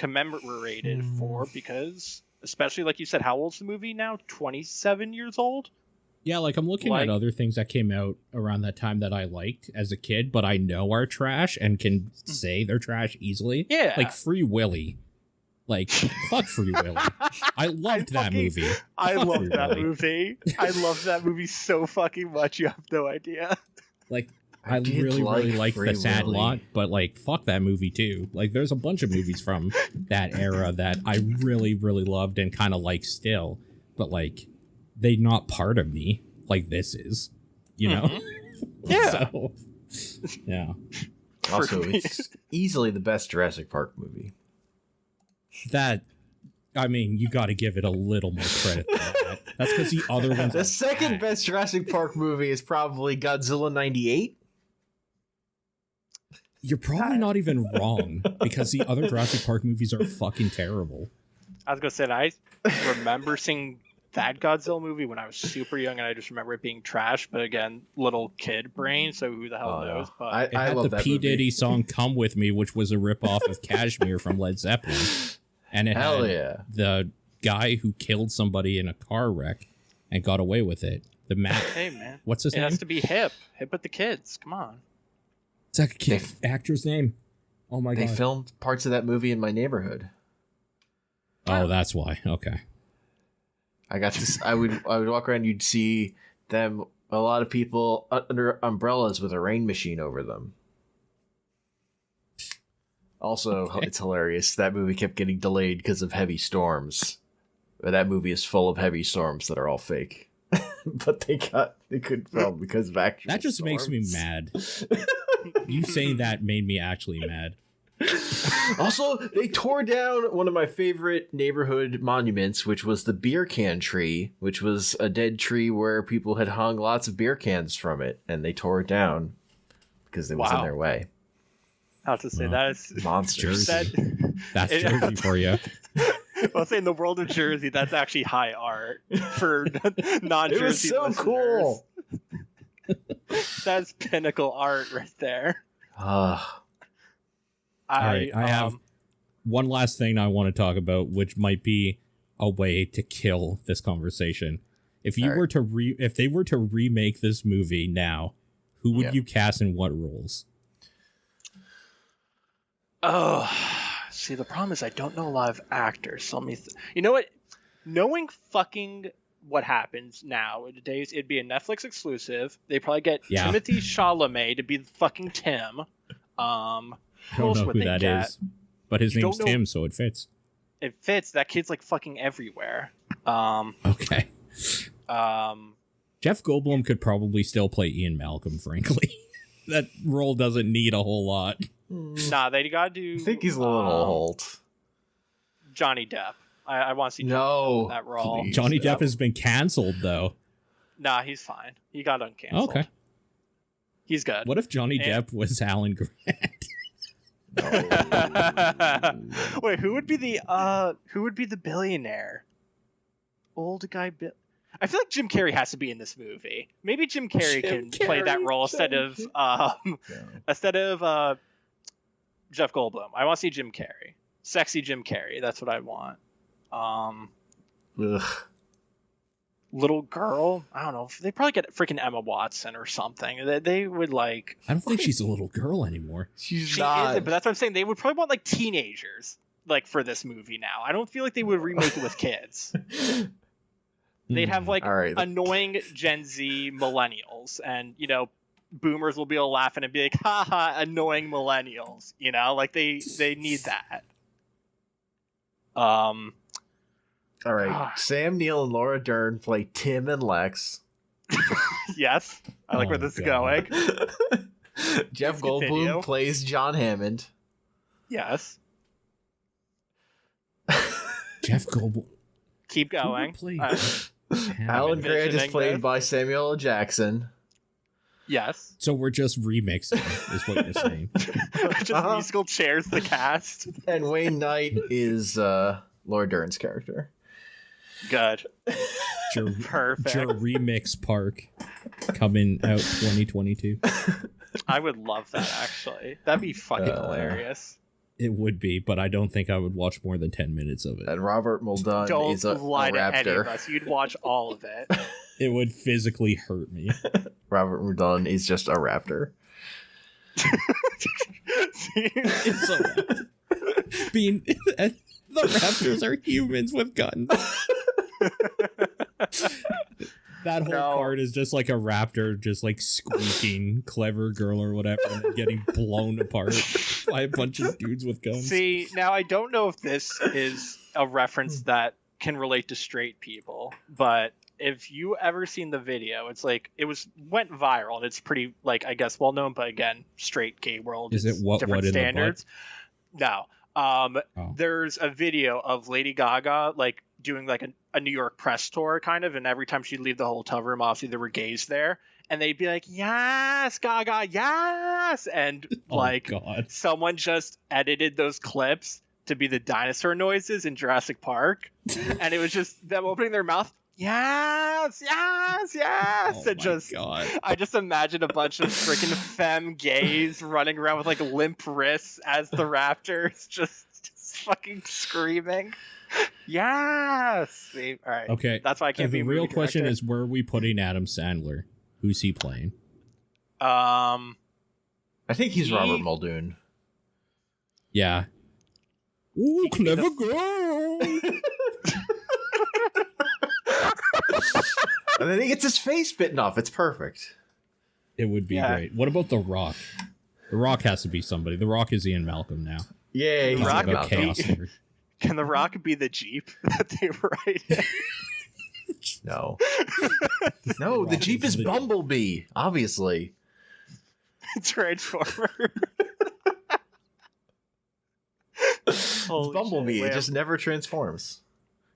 commemorated for, because especially like you said, how old's the movie now? 27 years old? Yeah, like I'm looking at other things that came out around that time that I liked as a kid, but I know are trash and can say they're trash easily. Yeah. Like Free Willy. Like, fuck Free Willy. I loved that movie. I love that movie. I love that movie so fucking much, you have no idea. Like, I really like the Sad Lot, but like, fuck that movie too. Like, there's a bunch of movies from that era that I really loved and kind of like still, but like, they're not part of me like this is, you know? Yeah. So, yeah. Also, it's easily the best Jurassic Park movie. That, I mean, you got to give it a little more credit than that. That's because the other ones. The second best Jurassic Park movie is probably Godzilla 98. You're probably not even wrong, because the other Jurassic Park movies are fucking terrible. I was gonna say, I remember seeing that Godzilla movie when I was super young, and I just remember it being trash. But again, little kid brain, so who the hell knows? No. But I had love the that P. movie. Diddy song "Come With Me," which was a ripoff of "Kashmir" from Led Zeppelin, and it Hell had yeah. the guy who killed somebody in a car wreck and got away with it. The Matt. Hey man, What's his it name? has to be hip with the kids. Come on. It's like a kid, actor's name. Oh my god. They filmed parts of that movie in my neighborhood. Oh, that's why. Okay. I got this. I would walk around. You'd see them. A lot of people under umbrellas with a rain machine over them. Also, It's hilarious. That movie kept getting delayed because of heavy storms. But that movie is full of heavy storms that are all fake. But they couldn't film because of actual That just storms. makes me mad. You saying that made me actually mad. Also, they tore down one of my favorite neighborhood monuments, which was the beer can tree, which was a dead tree where people had hung lots of beer cans from it, and they tore it down because it was in their way. How to say that is monsters. That's Jersey for you. I'll say in the world of Jersey, that's actually high art for non-Jersey It was so listeners. cool. That's pinnacle art right there. All right, I have one last thing I want to talk about, which might be a way to kill this conversation. If you were to if they were to remake this movie now, who would you cast in what roles? Oh, see, the problem is I don't know a lot of actors. So let me, you know what? Knowing fucking what happens nowadays, it'd be a Netflix exclusive. They probably get Timothée Chalamet to be fucking Tim. I don't know who that is, but his name's Tim, so it fits. It fits. That kid's like fucking everywhere. Okay. Jeff Goldblum could probably still play Ian Malcolm, frankly. That role doesn't need a whole lot. Nah, they gotta do. I think he's a little old. Johnny Depp. I want to see Johnny Depp in that role. Please. Johnny Depp has been canceled, though. Nah, he's fine. He got uncanceled. Okay. He's good. What if Johnny Depp was Alan Grant? Wait, who would be the billionaire? Old guy Bill. I feel like Jim Carrey has to be in this movie. Maybe Jim Carrey can play that role instead of Jeff Goldblum. I want to see Jim Carrey. Sexy Jim Carrey. That's what I want. Little girl. I don't know. They probably get freaking Emma Watson or something. They would like. I don't think she's a little girl anymore. She not. Isn't, but that's what I'm saying. They would probably want like teenagers like for this movie now. I don't feel like they would remake it with kids. They'd have like annoying Gen Z millennials, and boomers will be all laughing and be like, haha, annoying millennials, like they need that. All right. Sam Neill and Laura Dern play Tim and Lex. Yes. I like where this is going. Jeff Goldblum plays John Hammond. Yes. Jeff Goldblum. Keep going. Alan Grant is played by Samuel L. Jackson. Yes. So we're just remixing, is what you're saying. Just musical chairs the cast. And Wayne Knight is Laura Dern's character. Good. Perfect. Remix Park coming out 2022. I would love that, actually. That'd be fucking hilarious. It would be, but I don't think I would watch more than 10 minutes of it. And Robert Muldoon is a lie to raptor. any of us. You'd watch all of it. It would physically hurt me. Robert Muldoon is just a raptor. It's a raptor. The raptors are humans with guns. That whole part is just like a raptor just like squeaking clever girl or whatever and then getting blown apart by a bunch of dudes with guns. See, now I don't know if this is a reference that can relate to straight people, but if you ever seen the video, it's like went viral and it's pretty like I guess well known, but again, straight gay world is it different standards. No. There's a video of Lady Gaga like doing like a New York press tour kind of, and every time she'd leave the hotel room, obviously there were gays there, and they'd be like, "Yes, Gaga, yes," and someone just edited those clips to be the dinosaur noises in Jurassic Park, and it was just them opening their mouth. Yes, yes, yes. And I just imagine a bunch of freaking femme gays running around with like limp wrists as the raptors just fucking screaming. Yes. See, all right. Okay. That's why I can't be the real question is, where are we putting Adam Sandler? Who's he playing? I think he's Robert Muldoon. Yeah. Ooh, clever girl. And then he gets his face bitten off. It's perfect. It would be great. What about The Rock? The Rock has to be somebody. The Rock is Ian Malcolm now. Yeah, he's Rock about chaos. Can The Rock be the Jeep that they ride in? No. No, the Jeep is Bumblebee, obviously. Transformer. It's Bumblebee. Shit, it just never transforms.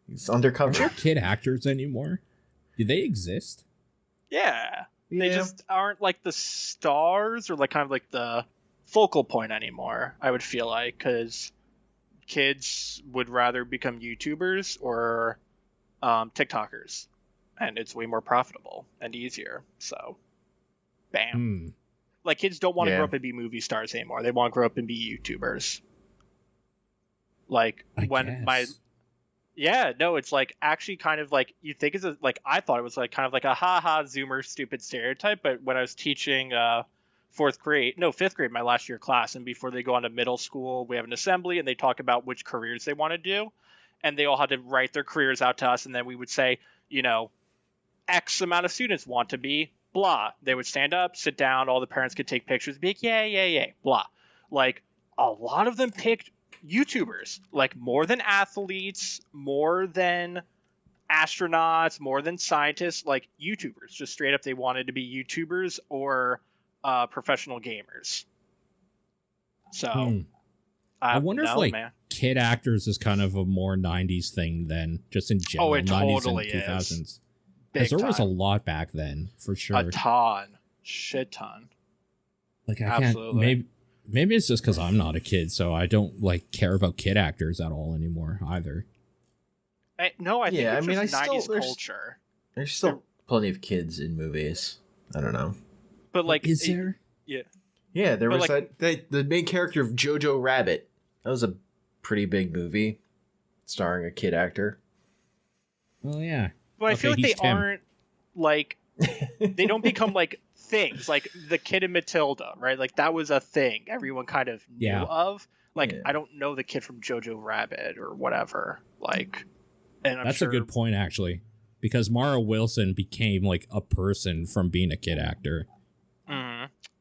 He's undercover. Are there kid actors anymore? Do they exist? Yeah. They just aren't like the stars or like kind of like the focal point anymore, I would feel like, because kids would rather become YouTubers or TikTokers, and it's way more profitable and easier. So, bam. Like, kids don't want to grow up and be movie stars anymore. They want to grow up and be YouTubers. Like, it's like actually kind of like you think it's like I thought it was like kind of like a Zoomer stupid stereotype, but when I was teaching fifth grade my last year class, and before they go on to middle school, we have an assembly and they talk about which careers they want to do, and they all had to write their careers out to us, and then we would say, X amount of students want to be blah. They would stand up, sit down, all the parents could take pictures, be like, yay, blah. Like, a lot of them picked YouTubers, like more than athletes, more than astronauts, more than scientists, like YouTubers. Just straight up, they wanted to be YouTubers or professional gamers. So I wonder if kid actors is kind of a more 90s thing than just in general. Oh, it 90s totally and 2000s. is. Because there was a lot back then, for sure. A ton. Shit ton. Like, I can't... Maybe it's just because I'm not a kid, so I don't care about kid actors at all anymore either. I think it's just 90s culture. There's still plenty of kids in movies. I don't know. But is there? Yeah. Yeah, there was the main character of Jojo Rabbit. That was a pretty big movie starring a kid actor. Well, yeah. But I feel like they aren't they don't become things like the kid in Matilda, right? Like that was a thing everyone kind of knew of. I don't know the kid from Jojo Rabbit or whatever. And that's a good point, actually, because Mara Wilson became a person from being a kid actor.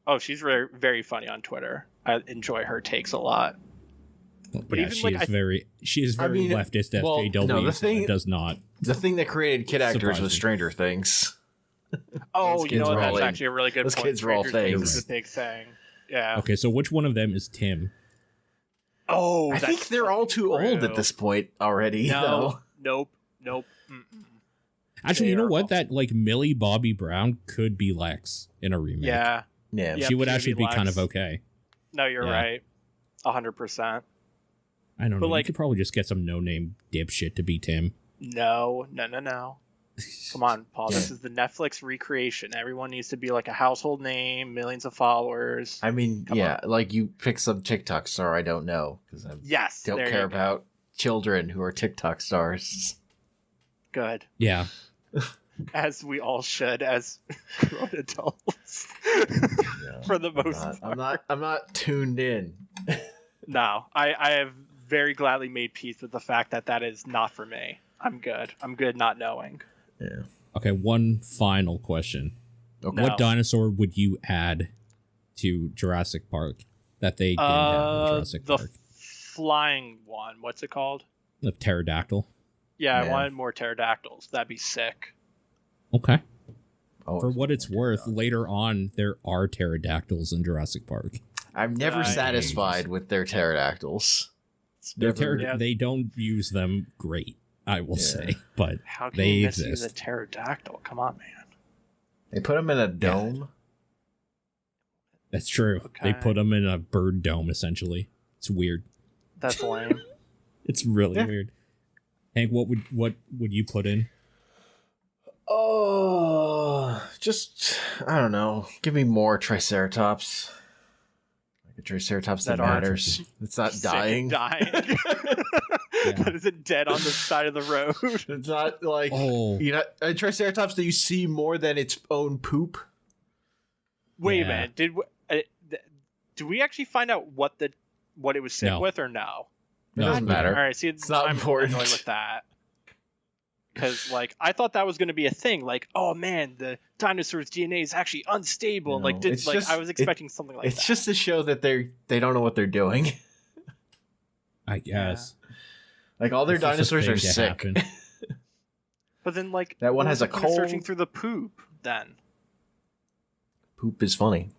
Oh, she's very, very funny on Twitter. I enjoy her takes a lot. But even she is very leftist SJW. No, does not. The thing that created kid actors was Stranger Things. Oh, that's actually a really good point. Those kids were all things. Was a big thing. Yeah. Okay, so which one of them is Tim? Oh, I think they're all too old at this point already. No. Nope. Mm-mm. Actually, you know what? That Millie Bobby Brown could be Lex in a remake. Yeah. She would actually be kind of okay. No, you're right. 100%. I don't know. You could probably just get some no-name dipshit to be Tim. No. Come on, Paul. This is the Netflix recreation. Everyone needs to be like a household name, millions of followers. I mean, like you pick some TikTok star I don't know because I don't care about children who are TikTok stars. Good. Yeah. As we all should as grown adults. For the most part. I'm not tuned in. No, I have very gladly made peace with the fact that is not for me. I'm good. I'm good not knowing. Yeah. Okay, one final question. Okay. What dinosaur would you add to Jurassic Park that they didn't have in Jurassic Park? The flying one. What's it called? The pterodactyl. Yeah, I wanted more pterodactyls. That'd be sick. Okay. For what it's worth, later on, there are pterodactyls in Jurassic Park. I'm never satisfied with their pterodactyls. They don't use them great, I will say, but how can they you exist. misuse a pterodactyl? Come on, man. They put them in a dome. That's true. Okay. They put them in a bird dome, essentially. It's weird. That's lame. It's really weird. Hank, what would you put in? Oh, just I don't know. Give me more Triceratops. Like a Triceratops that matters. It's not dying. That isn't dead on the side of the road. It's not like a Triceratops that you see more than its own poop. Wait a minute. Did we actually find out what it was sick with or no? It doesn't matter. All right, see, it's not important. I'm annoyed with that. Because, I thought that was going to be a thing. Like, oh, man, the dinosaur's DNA is actually unstable. No, I was expecting something like that. It's just to show that they don't know what they're doing. I guess. Yeah. All their dinosaurs are sick. But then, that one has a cold. Searching through the poop, then. Poop is funny.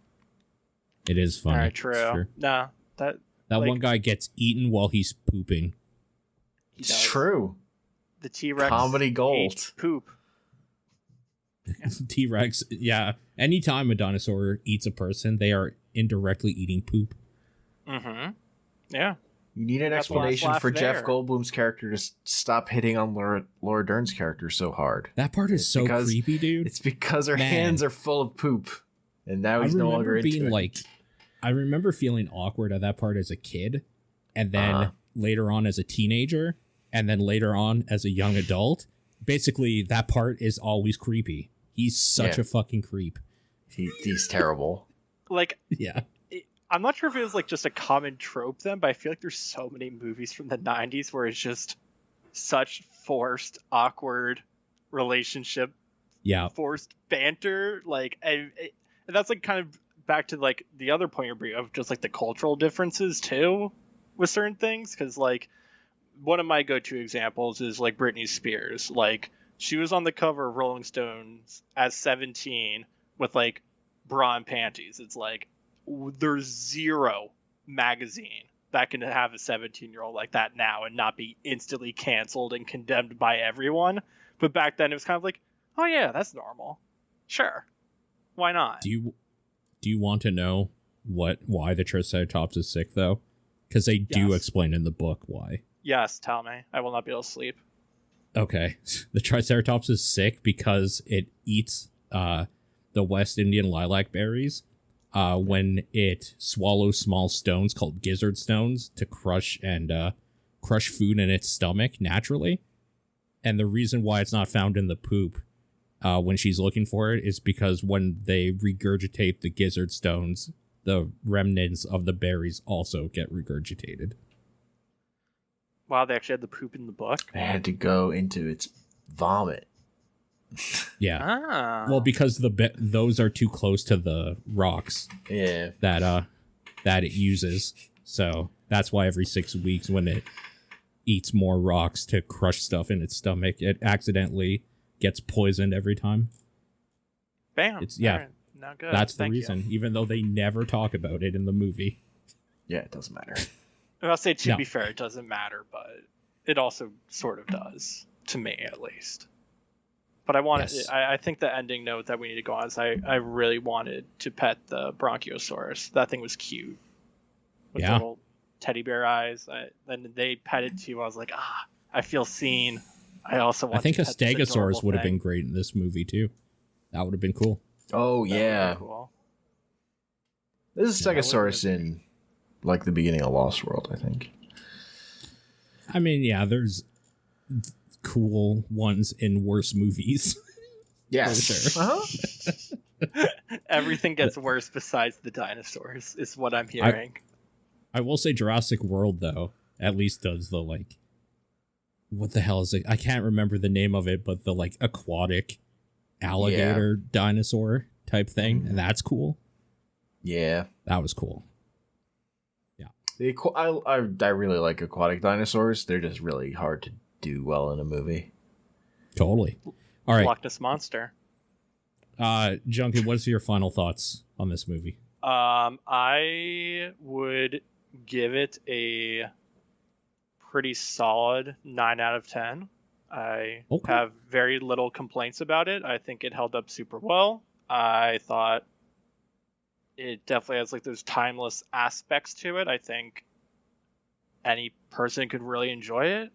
It is funny. All right, true. Sure. Nah, that one guy gets eaten while he's pooping. It's true. The T-Rex comedy gold. Poop. T-Rex, yeah. Anytime a dinosaur eats a person, they are indirectly eating poop. Mm-hmm. Yeah. You need an explanation for Jeff Goldblum's character to stop hitting on Laura Dern's character so hard. That part is so creepy, dude. It's because her hands are full of poop, and now he's no longer into it. I remember feeling awkward at that part as a kid, and then later on as a teenager, and then later on as a young adult. Basically, that part is always creepy. He's such a fucking creep. He's terrible. Yeah. I'm not sure if it was just a common trope then, but I feel like there's so many movies from the 90s where it's just such forced, awkward relationship. Yeah. Forced banter. And that's kind of back to the other point you're bringing of just the cultural differences too with certain things. Because one of my go-to examples is Britney Spears. She was on the cover of Rolling Stones at 17 with bra and panties. It's there's zero magazine that can have a 17-year-old like that now and not be instantly canceled and condemned by everyone. But back then it was kind of oh yeah, that's normal. Sure. Why not? Do you want to know why the Triceratops is sick though? Because they do explain in the book why. Yes, tell me. I will not be able to sleep. Okay. The Triceratops is sick because it eats the West Indian lilac berries when it swallows small stones called gizzard stones to crush food in its stomach naturally. And the reason why it's not found in the poop when she's looking for it is because when they regurgitate the gizzard stones, the remnants of the berries also get regurgitated. Wow, they actually had the poop in the book? They had to go into its vomit. Yeah. Ah. Well, because those are too close to the rocks. Yeah. That it uses. So that's why every 6 weeks when it eats more rocks to crush stuff in its stomach, it accidentally gets poisoned every time. Bam. It's right. Not good. That's the reason, even though they never talk about it in the movie. Yeah, it doesn't matter. I'll say to be fair, it doesn't matter, but it also sort of does, to me at least. But I think the ending note that we need to go on is I really wanted to pet the Bronchiosaurus. That thing was cute. With little teddy bear eyes. And they pet it too. I was like, I feel seen. I also want I think a Stegosaurus would have been great in this movie too. That would have been cool. Oh yeah. Cool. There's a Stegosaurus in like the beginning of Lost World, I think. I mean, yeah, there's cool ones in worse movies. Yes. Sure. Uh-huh. Everything gets worse besides the dinosaurs, is what I'm hearing. I will say Jurassic World, though, at least does the, like, what the hell is it? I can't remember the name of it, but the, like, aquatic alligator dinosaur type thing. And that's cool. Yeah. That was cool. Yeah. I really like aquatic dinosaurs. They're just really hard to do well in a movie. Totally. All right. Loch Ness Monster. Junkin, what's your final thoughts on this movie? I would give it a pretty solid 9 out of 10. I have very little complaints about it. I think it held up super well. I thought it definitely has like those timeless aspects to it. I think any person could really enjoy it.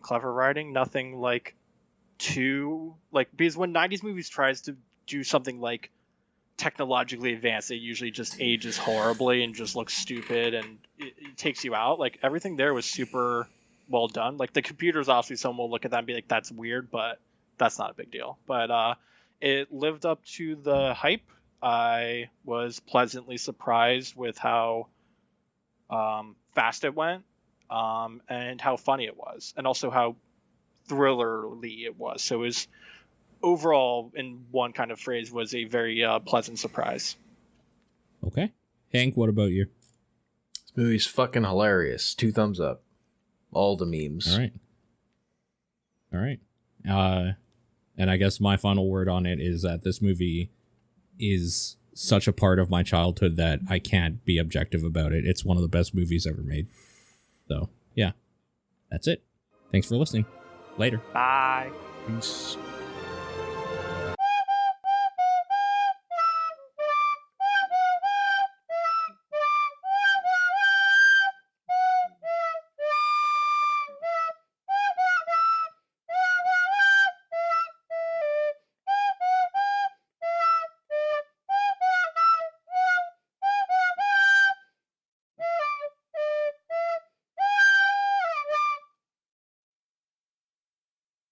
Clever writing, nothing like too like, because when 90s movies tries to do something like technologically advanced, it usually just ages horribly and just looks stupid and it takes you out. Like everything there was super well done. Like the computers, obviously someone will look at that and be like, that's weird, but that's not a big deal. But it lived up to the hype. I was pleasantly surprised with how fast it went, and how funny it was, and also how thrillerly it was. So it was overall, in one kind of phrase, was a very pleasant surprise. Okay. Hank, what about you? This movie's fucking hilarious. 2 thumbs up. All the memes. All right. And I guess my final word on it is that this movie is such a part of my childhood that I can't be objective about it. It's one of the best movies ever made. So, yeah. That's it. Thanks for listening. Later. Bye. Peace.